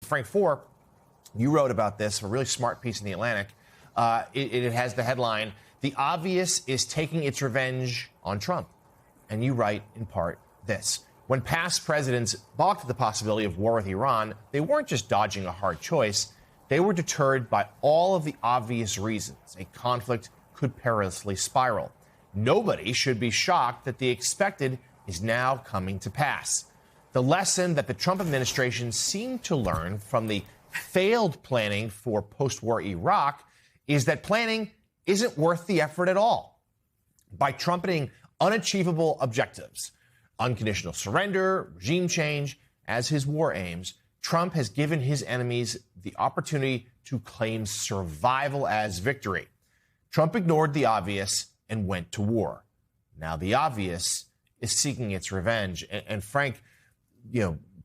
Frank Foer, you wrote about this, a really smart piece in The Atlantic. It has the headline, "The obvious is taking its revenge on Trump." And you write, in part, this. When past presidents balked at the possibility of war with Iran, they weren't just dodging a hard choice. They were deterred by all of the obvious reasons a conflict could perilously spiral. Nobody should be shocked that the expected is now coming to pass. The lesson that the Trump administration seemed to learn from the failed planning for post-war Iraq is that planning isn't worth the effort at all. By trumpeting unachievable objectives, unconditional surrender, regime change, as his war aims, Trump has given his enemies the opportunity to claim survival as victory. Trump ignored the obvious and went to war. Now the obvious is seeking its revenge. And Frank,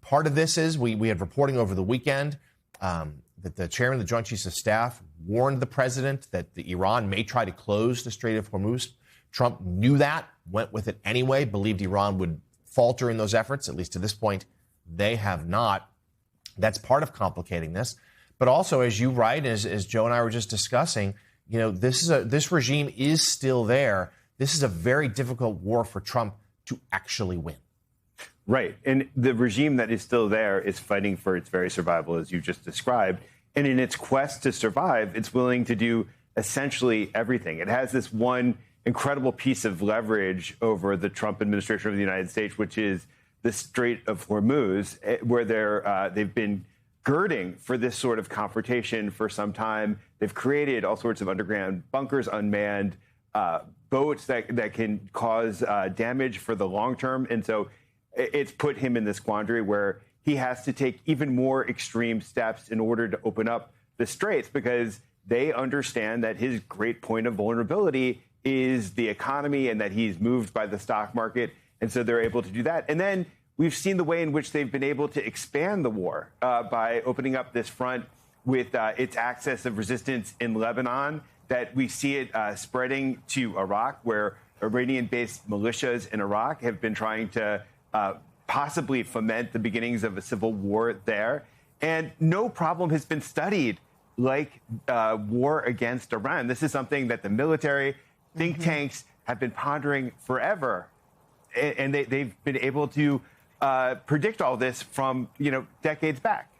part of this is we had reporting over the weekend that the chairman of the Joint Chiefs of Staff warned the president that Iran may try to close the Strait of Hormuz. Trump knew that, went with it anyway, believed Iran would falter in those efforts. At least to this point, they have not. That's part of complicating this. But also, as you write, as Joe and I were just discussing, this regime is still there. This is a very difficult war for Trump to actually win. Right. And the regime that is still there is fighting for its very survival, as you just described. And in its quest to survive, it's willing to do essentially everything. It has this one incredible piece of leverage over the Trump administration of the United States, which is the Strait of Hormuz, where they've been girding for this sort of confrontation for some time. They've created all sorts of underground bunkers, unmanned boats that can cause damage for the long term. And so it's put him in this quandary where he has to take even more extreme steps in order to open up the straits, because they understand that his great point of vulnerability is the economy and that he's moved by the stock market. And so they're able to do that. And then we've seen the way in which they've been able to expand the war by opening up this front with its access of resistance in Lebanon, that we see it spreading to Iraq, where Iranian-based militias in Iraq have been trying to possibly foment the beginnings of a civil war there. And no problem has been studied like war against Iran. This is something that the military, think tanks have been pondering forever. And they've been able to predict all this from, decades back.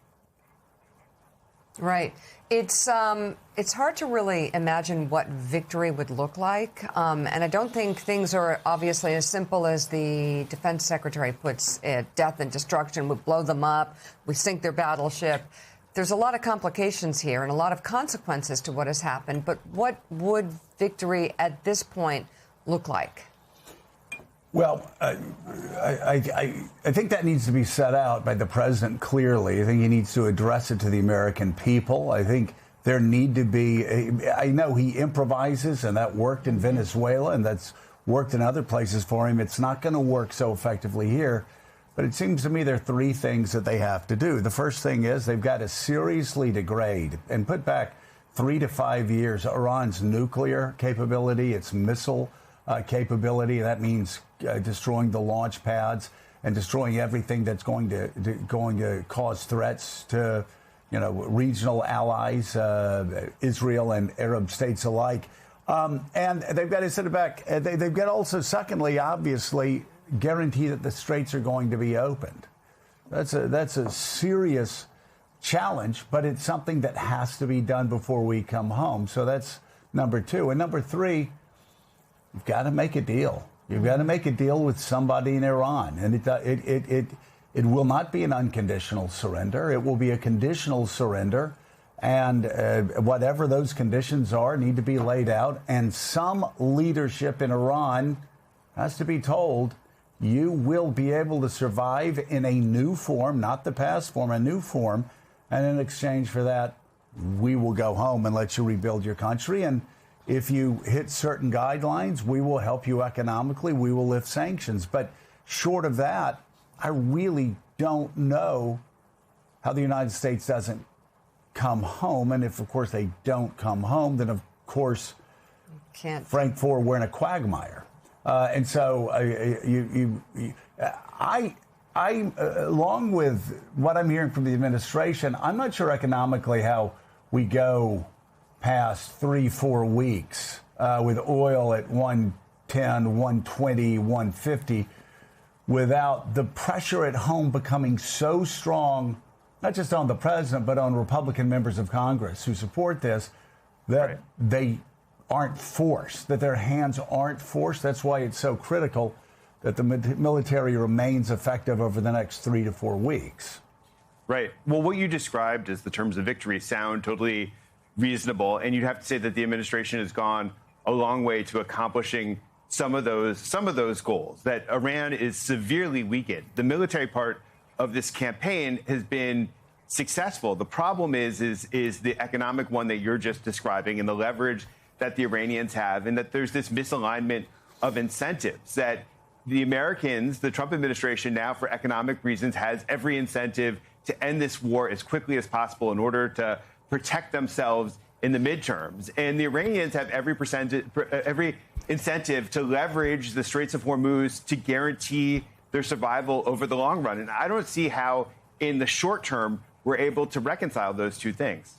Right. It's hard to really imagine what victory would look like. And I don't think things are obviously as simple as the defense secretary puts it. Death and destruction. We blow them up. We sink their battleship. There's a lot of complications here and a lot of consequences to what has happened. But what would victory at this point look like? Well, I think that needs to be set out by the president clearly. I think he needs to address it to the American people. I think there need to be, I know he improvises, and that worked in Venezuela, and that's worked in other places for him. It's not going to work so effectively here. But it seems to me there are three things that they have to do. The first thing is they've got to seriously degrade and put back 3 to 5 years Iran's nuclear capability, its missile capability. That means destroying the launch pads and destroying everything that's going to cause threats to, regional allies, Israel and Arab states alike. And they've got to sit it back. They've got also, secondly, obviously, guarantee that the straits are going to be opened. That's a serious challenge, but it's something that has to be done before we come home. So that's number two. And number three, you've got to make a deal. You've got to make a deal with somebody in Iran. And it will not be an unconditional surrender. It will be a conditional surrender. And whatever those conditions are need to be laid out. And some leadership in Iran has to be told, you will be able to survive in a new form, not the past form, a new form. And in exchange for that, we will go home and let you rebuild your country. And if you hit certain guidelines, we will help you economically. We will lift sanctions. But short of that, I really don't know how the United States doesn't come home. And if, of course, they don't come home, then, of course, Frank Foer, we're in a quagmire. And so Along with what I'm hearing from the administration, I'm not sure economically how we go past 3-4 weeks with oil at 110, 120, 150 without the pressure at home becoming so strong, not just on the president, but on Republican members of Congress who support this, that they aren't forced, that their hands aren't forced. That's why it's so critical that the military remains effective over the next 3 to 4 weeks. Right. Well, what you described as the terms of victory sound totally reasonable, and you'd have to say that the administration has gone a long way to accomplishing some of those goals. That Iran is severely weakened. The military part of this campaign has been successful. The problem is the economic one that you're just describing and the leverage that the Iranians have, and that there's this misalignment of incentives that the Americans, the Trump administration now for economic reasons has every incentive to end this war as quickly as possible in order to protect themselves in the midterms. And the Iranians have every incentive to leverage the Straits of Hormuz to guarantee their survival over the long run. And I don't see how in the short term we're able to reconcile those two things.